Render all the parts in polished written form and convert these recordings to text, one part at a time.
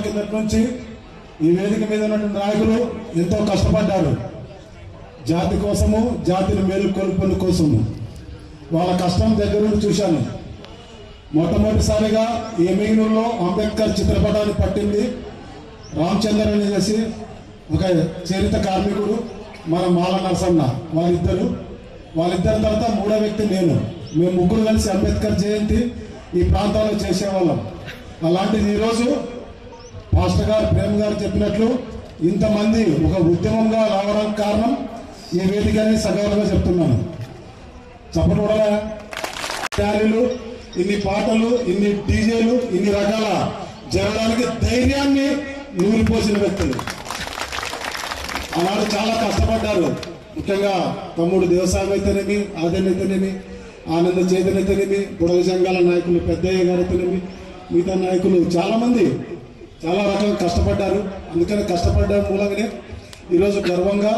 కిందటి నుంచి ఈ వేదిక మీద ఉన్నటువంటి నాయకులు ఎంతో కష్టపడ్డారు. జాతి కోసము, జాతిని మేలుకొల్పుల కోసము వాళ్ళ కష్టం దగ్గర నుండి చూశాను. మొట్టమొదటిసారిగా ఈ ఎమ్మిగనూరులో అంబేద్కర్ చిత్రపటాన్ని పట్టింది రామచంద్ర అనేసి ఒక చరిత్ర కార్మికుడు, మన మాల నరసన్న. వాళ్ళిద్దరి తర్వాత మూడో వ్యక్తి నేను. మేము ముగ్గురు కలిసి అంబేద్కర్ జయంతి ఈ ప్రాంతంలో చేసేవాళ్ళం. అలాంటిది ఈరోజు మాస్టర్ గారు, ప్రేమ్ గారు చెప్పినట్లు ఇంతమంది ఒక ఉద్యమంగా రావడానికి కారణం ఈ వేదికని సగౌరవంగా చెప్తున్నాను. చప్పటి కూడా ర్యాలీలు, ఇన్ని పాటలు, ఇన్ని డీజేలు, ఇన్ని రకాల జరగడానికి ధైర్యాన్ని నూరిపోసిన వ్యక్తులు. ఆనాడు చాలా కష్టపడ్డారు. ముఖ్యంగా తమ్ముడు దేవసాయం అయితేనేమి, ఆదరణ అయితేనేమి, ఆనంద చైతన్య అయితేనేమి, బుడగ సంఘాల నాయకులు పెద్దయ్య గారు అయితేనేమి, మిగతా నాయకులు చాలామంది చాలా రకాలుగా కష్టపడ్డారు. అందుకని కష్టపడ్డ మూలంగానే ఈరోజు గర్వంగా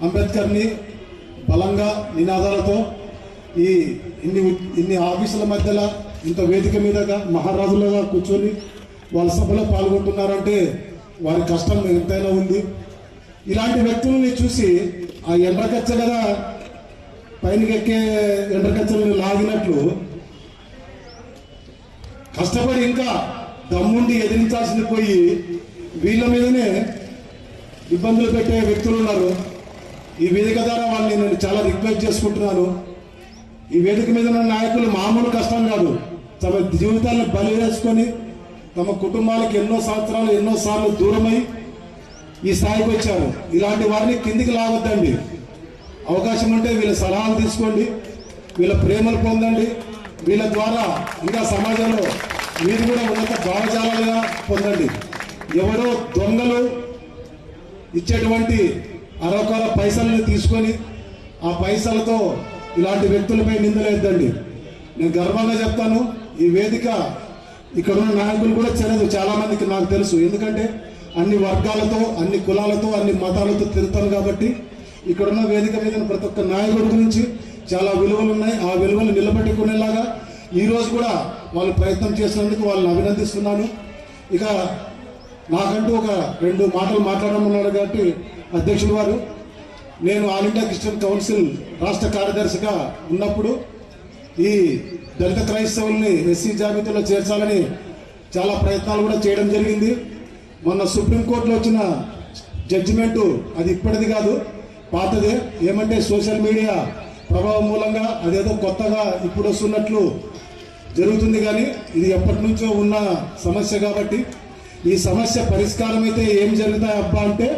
అంబేద్కర్ని బలంగా నినాదాలతో ఈ ఇన్ని ఆఫీసుల మధ్యలో ఇంత వేదిక మీదగా మహారాజులుగా కూర్చొని వాళ్ళ సభలో పాల్గొంటున్నారంటే వారి కష్టం ఎంతైనా ఉంది. ఇలాంటి వ్యక్తులని చూసి ఆ ఎండ్రకచ్చ కదా పైనకెక్కే ఎండ్రకచ్చలను లాగినట్లు కష్టపడి ఇంకా దమ్ముండి ఎదిరించాల్సింది పోయి వీళ్ళ మీదనే ఇబ్బందులు పెట్టే వ్యక్తులు ఉన్నారు. ఈ వేదిక ద్వారా వాళ్ళని నేను చాలా రిక్వెస్ట్ చేసుకుంటున్నాను. ఈ వేదిక మీద ఉన్న నాయకులు మామూలు కష్టం కాదు, తమ జీవితాలను బలి వేసుకొని తమ కుటుంబాలకు ఎన్నో సంవత్సరాలు ఎన్నోసార్లు దూరమై ఈ స్థాయికి వచ్చారు. ఇలాంటి వారిని కిందికి లాగొద్దండి. అవకాశం ఉంటే వీళ్ళ సలహాలు తీసుకోండి, వీళ్ళ ప్రేమలు పొందండి. వీళ్ళ ద్వారా ఇంకా సమాజంలో మీరు కూడా ఉన్నత భావజాలాలుగా పొందండి. ఎవరో దొంగలు ఇచ్చేటువంటి అరొకర పైసలను తీసుకొని ఆ పైసలతో ఇలాంటి వ్యక్తులపై నిందలేద్దండి. నేను గర్వంగా చెప్తాను, ఈ వేదిక ఇక్కడ ఉన్న నాయకులు కూడా చాలా మందికి నాకు తెలుసు. ఎందుకంటే అన్ని వర్గాలతో, అన్ని కులాలతో, అన్ని మతాలతో తిరుగుతాను కాబట్టి ఇక్కడున్న వేదిక మీద ప్రతి ఒక్క నాయకుడి గురించి చాలా విలువలు ఉన్నాయి. ఆ విలువలు నిలబెట్టుకునేలాగా ఈరోజు కూడా వాళ్ళు ప్రయత్నం చేసినందుకు వాళ్ళని అభినందిస్తున్నాను. ఇక నాకంటూ ఒక 2 మాటలు మాట్లాడమన్నారు కాబట్టి అధ్యక్షుడు వారు, నేను ఆల్ ఇండియా క్రిస్టియన్ కౌన్సిల్ రాష్ట్ర కార్యదర్శిగా ఉన్నప్పుడు ఈ దళిత క్రైస్తవుల్ని ఎస్సీ జాబితాలో చేర్చాలని చాలా ప్రయత్నాలు కూడా చేయడం జరిగింది. మొన్న సుప్రీంకోర్టులో వచ్చిన జడ్జిమెంటు అది ఇప్పటిది కాదు, పాతదే. ఏమంటే సోషల్ మీడియా ప్రభావం మూలంగా అదేదో కొత్తగా ఇప్పుడు వస్తున్నట్లు జరుగుతుంది. కానీ ఇది ఎప్పటి నుంచో ఉన్న సమస్య కాబట్టి ఈ సమస్య పరిష్కారం అయితే ఏం జరుగుతాయి అబ్బా అంటే,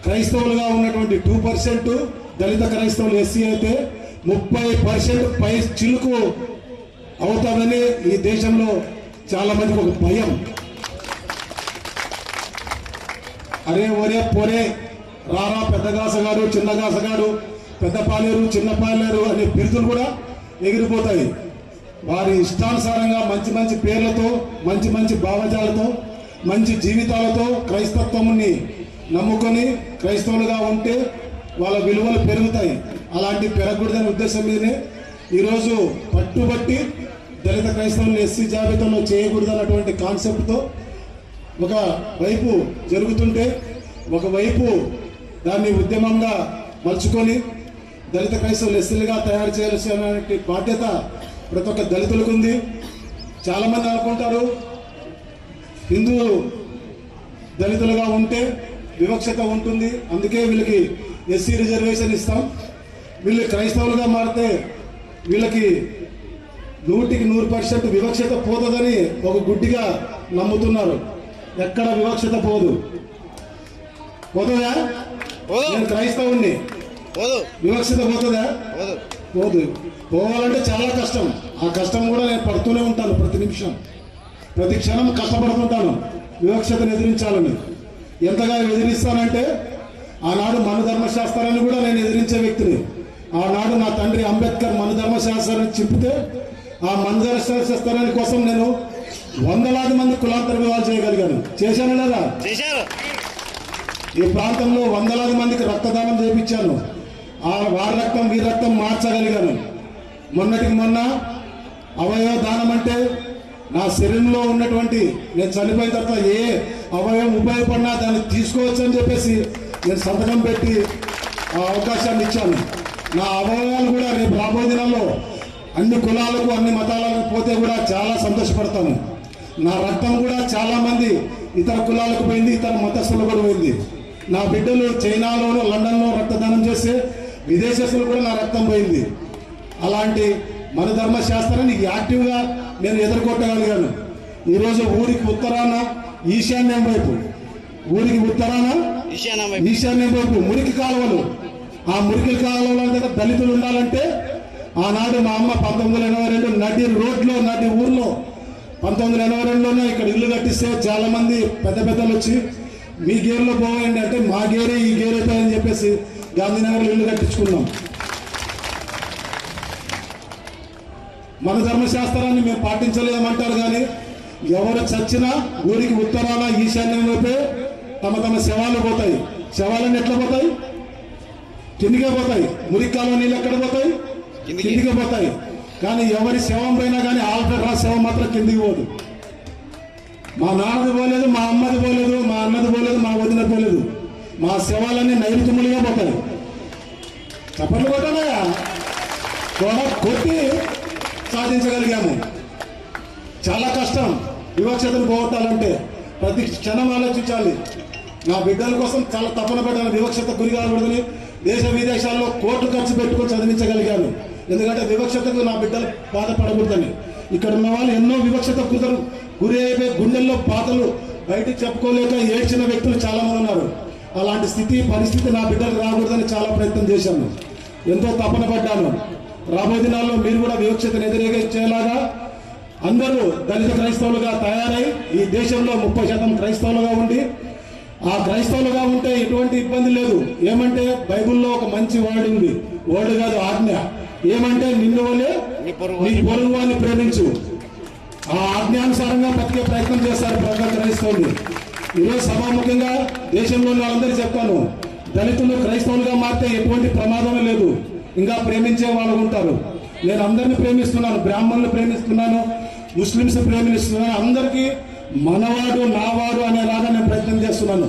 క్రైస్తవులుగా ఉన్నటువంటి 2%, దళిత క్రైస్తవులు ఎస్సీ అయితే 30% పై చిలుకు అవుతామని ఈ దేశంలో చాలా మందికి ఒక భయం. అరే ఒరే పోరే రారా పెద్దగాసగాడు, చిన్నగాసగాడు, పెద్ద పాలేరు, చిన్న పాలేరు అనే బిరుదులు కూడా ఎగిరిపోతాయి. వారి ఇష్టానుసారంగా మంచి మంచి పేర్లతో, మంచి మంచి భావజాలతో, మంచి జీవితాలతో క్రైస్తత్వముని నమ్ముకొని క్రైస్తవులుగా ఉంటే వాళ్ళ విలువలు పెరుగుతాయి. అలాంటి పెరగకూడదనే ఉద్దేశం మీదనే ఈరోజు పట్టుబట్టి దళిత క్రైస్తవులను ఎస్సీ జాబితాలో చేయకూడదన్నటువంటి కాన్సెప్ట్తో ఒక వైపు జరుగుతుంటే, ఒకవైపు దాన్ని ఉద్యమంగా మలుచుకొని దళిత క్రైస్తవులు ఎస్సీలుగా తయారు చేయాల్సిన బాధ్యత ప్రతి ఒక్క దళితులకు ఉంది. చాలామంది అనుకుంటారు హిందూ దళితులుగా ఉంటే వివక్షత ఉంటుంది, అందుకే వీళ్ళకి ఎస్సీ రిజర్వేషన్ ఇస్తాం. వీళ్ళు క్రైస్తవులుగా మారితే వీళ్ళకి 100% వివక్షత పోతుందని ఒక గుడ్డిగా నమ్ముతున్నారు. ఎక్కడ వివక్షత పోదు. పోతుందా? నేను క్రైస్తవుణ్ణి, వివక్షత పోతుందా? పోదు. పోవాలంటే చాలా కష్టం. ఆ కష్టం కూడా నేను పడుతూనే ఉంటాను. ప్రతి నిమిషం, ప్రతి క్షణం కష్టపడుతుంటాను వివక్షతను ఎదిరించాలని. ఎంతగా ఎదిరిస్తానంటే, ఆనాడు మన ధర్మశాస్త్రాన్ని కూడా నేను ఎదిరించే వ్యక్తిని. ఆనాడు నా తండ్రి అంబేద్కర్ మన ధర్మశాస్త్రాన్ని చింపితే ఆ మన ధర్మశాస్త్రాన్ని కోసం నేను వందలాది మంది కులాంతర వివాహాలు చేయగలిగాను. చేశాను లేదా? ఈ ప్రాంతంలో వందలాది మందికి రక్తదానం చేయించాను. వారి రక్తం వీరి రక్తం మార్చగలిగాను. మొన్నటికి మొన్న అవయవ దానం అంటే నా శరీరంలో ఉన్నటువంటి నేను చనిపోయిన తర్వాత ఏ అవయవం ఉపయోగపడినా దాన్ని తీసుకోవచ్చు అని చెప్పేసి నేను సంతకం పెట్టి ఆ అవకాశాన్ని ఇచ్చాను. నా అవయవాలు కూడా రేపు రాబోయే దినాల్లో అన్ని కులాలకు అన్ని మతాలకు పోతే కూడా చాలా సంతోషపడతాను. నా రక్తం కూడా చాలా మంది ఇతర కులాలకు పోయింది, ఇతర మతస్థులు కూడా పోయింది. నా బిడ్డలు చైనాలోను లండన్లో రక్తదానం చేస్తే విదేశస్తులు కూడా నా రక్తం పోయింది. అలాంటి మన ధర్మశాస్త్రాన్ని యాక్టివ్గా నేను ఎదుర్కొట్టగలిగాను. ఈరోజు ఊరికి ఉత్తరాన ఈశాన్యం వైపు, ఊరికి ఉత్తరాన ఈశాన్యం వైపు మురికి కాలువలు, ఆ మురికి కాలువల దగ్గర దళితులు ఉండాలంటే ఆనాడు మా అమ్మ 1982 నడి రోడ్లో నడి ఊర్లో 1982లోనే ఇక్కడ ఇల్లు కట్టిస్తే చాలా మంది పెద్ద పెద్దలు వచ్చి మీ గేర్లో పోవండి అంటే మా గేరే ఈ గేరే అని చెప్పేసి గాంధీనగర్లో ఇల్లు కట్టించుకున్నాం. మన ధర్మశాస్త్రాన్ని మేము పాటించలేమంటారు కానీ ఎవరు చచ్చినా ఊరికి ఉత్తరాన ఈశాన్యం వైపే తమ తమ శవాలు పోతాయి. శవాలన్నీ ఎట్లా పోతాయి? కిందికే పోతాయి. మురికి కాలువ నీళ్ళు ఎక్కడ పోతాయి? కిందికే పోతాయి. కానీ ఎవరి శవం పోయినా కానీ ఆల్టర్ రా శవం మాత్రం కిందికి పోదు. మా నాన్నది పోలేదు, మా అమ్మది పోలేదు, మా అన్నది పోలేదు, మా వదిన పోలేదు. మా శవాలన్నీ నైరుతుములుగా పోతాయి. చప్పట్లు కొట్టాలయా కొట్టి సాధించగలిగాము. చాలా కష్టం వివక్షతను పోగొట్టాలంటే. ప్రతి క్షణం ఆలోచించాలి. నా బిడ్డల కోసం చాలా తపన పడ్డాను. వివక్షత గురి కాకూడదని దేశ విదేశాల్లో కోట్లు ఖర్చు పెట్టుకొని చదివించగలిగాను. ఎందుకంటే వివక్షతకు నా బిడ్డలు బాధపడకూడదని. ఇక్కడ ఉన్న వాళ్ళు ఎన్నో వివక్షత గురి అయిపోయి గుండెల్లో బాధలు బయటకు చెప్పుకోలేక ఏడ్చిన వ్యక్తులు చాలా మంది ఉన్నారు. అలాంటి పరిస్థితి నా బిడ్డలకు రాకూడదని చాలా ప్రయత్నం చేశాను. ఎంతో తపన పడ్డాను. రాబోయే దినాల్లో మీరు కూడా వివక్షతను ఎదురేగేలాగా అందరూ దళిత క్రైస్తవులుగా తయారై ఈ దేశంలో 30% క్రైస్తవులుగా ఉండి, ఆ క్రైస్తవులుగా ఉంటే ఎటువంటి ఇబ్బంది లేదు. ఏమంటే బైబిల్లో ఒక మంచి వర్డ్ ఉంది. వర్డ్ కాదు, ఆజ్ఞ. ఏమంటే నిన్ను వలే నీ పొరుగు వారిని ప్రేమించు. ఆ ఆజ్ఞానుసారంగా బతికే ప్రయత్నం చేస్తారు ప్రజల క్రైస్తవులు. ఈరోజు సభాముఖంగా దేశంలోని వాళ్ళందరికీ చెప్తాను, దళితులు క్రైస్తవులుగా మారితే ఎటువంటి ప్రమాదం లేదు. ఇంకా ప్రేమించే వాళ్ళు ఉంటారు. నేను అందరినీ ప్రేమిస్తున్నాను, బ్రాహ్మణులు ప్రేమిస్తున్నాను, ముస్లింస్ ప్రేమిస్తున్నాను. అందరికీ మనవాడు నావాడు అనేలాగా నేను ప్రయత్నం చేస్తున్నాను.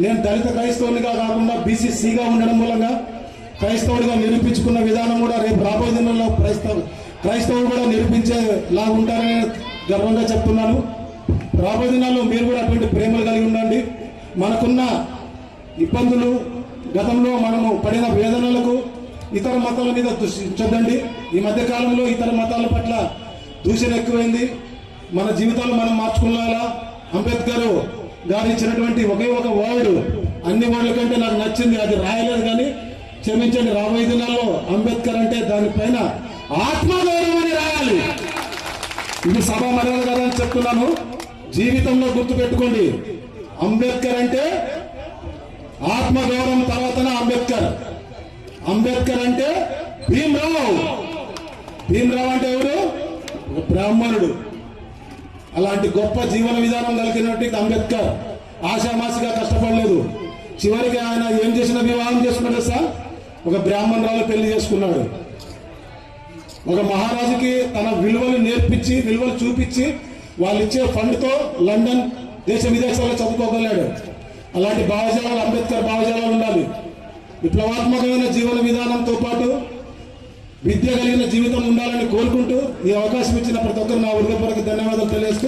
నేను దళిత క్రైస్తవునిగా కాకుండా బీసీసీగా ఉండడం మూలంగా క్రైస్తవుడిగా నిరూపించుకున్న విధానం కూడా రేపు రాబోయే దినాల్లో క్రైస్తవులు కూడా నిరూపించేలా ఉంటారని గర్వంగా చెప్తున్నాను. రాబోయే దినాల్లో మీరు కూడా అటువంటి ప్రేమలు కలిగి ఉండండి. మనకున్న ఇబ్బందులు, గతంలో మనము పడిన వేదనలకు ఇతర మతాల మీద చూడండి. ఈ మధ్య కాలంలో ఇతర మతాల పట్ల దూషణ ఎక్కువైంది. మన జీవితాలు మనం మార్చుకునేలా అంబేద్కర్ గారు ఇచ్చినటువంటి ఒకే ఒక వర్డ్, అన్ని వర్డ్ల కంటే నాకు నచ్చింది, అది రాయలేదు కానీ క్షమించండి. రాబోయే దినాల్లో అంబేద్కర్ అంటే దానిపైన ఆత్మగౌరవం అని రాయాలి. ఇది సభా మర్యాద కదా అని చెప్తున్నాను. జీవితంలో గుర్తు పెట్టుకోండి, అంబేద్కర్ అంటే ఆత్మగౌరవం తర్వాతనే అంబేద్కర్. అంబేద్కర్ అంటే భీమ్రావ్. భీమ్రావ్ అంటే ఎవరు? ఒక బ్రాహ్మణుడు. అలాంటి గొప్ప జీవన విధానం కలిగినటువంటి అంబేద్కర్ ఆశామాసిగా కష్టపడలేదు. చివరికి ఆయన ఏం చేసిన వివాహం చేసుకున్నాడు సార్? ఒక బ్రాహ్మణురాలు పెళ్లి చేసుకున్నాడు. ఒక మహారాజుకి తన విలువలు నేర్పించి, విలువలు చూపించి, వాళ్ళు ఇచ్చే ఫండ్తో లండన్ దేశ విదేశాల్లో చదువుకోగలిగాడు. అలాంటి భావజాలాలు అంబేద్కర్ భావజాలాలు ఉండాలి. విప్లవాత్మకమైన జీవన విధానంతో పాటు విద్య కలిగిన జీవితం ఉండాలని కోరుకుంటూ ఈ అవకాశం ఇచ్చిన ప్రతి ఒక్కరు నా హృదయపూర్వక ధన్యవాదాలు తెలియజేస్తూ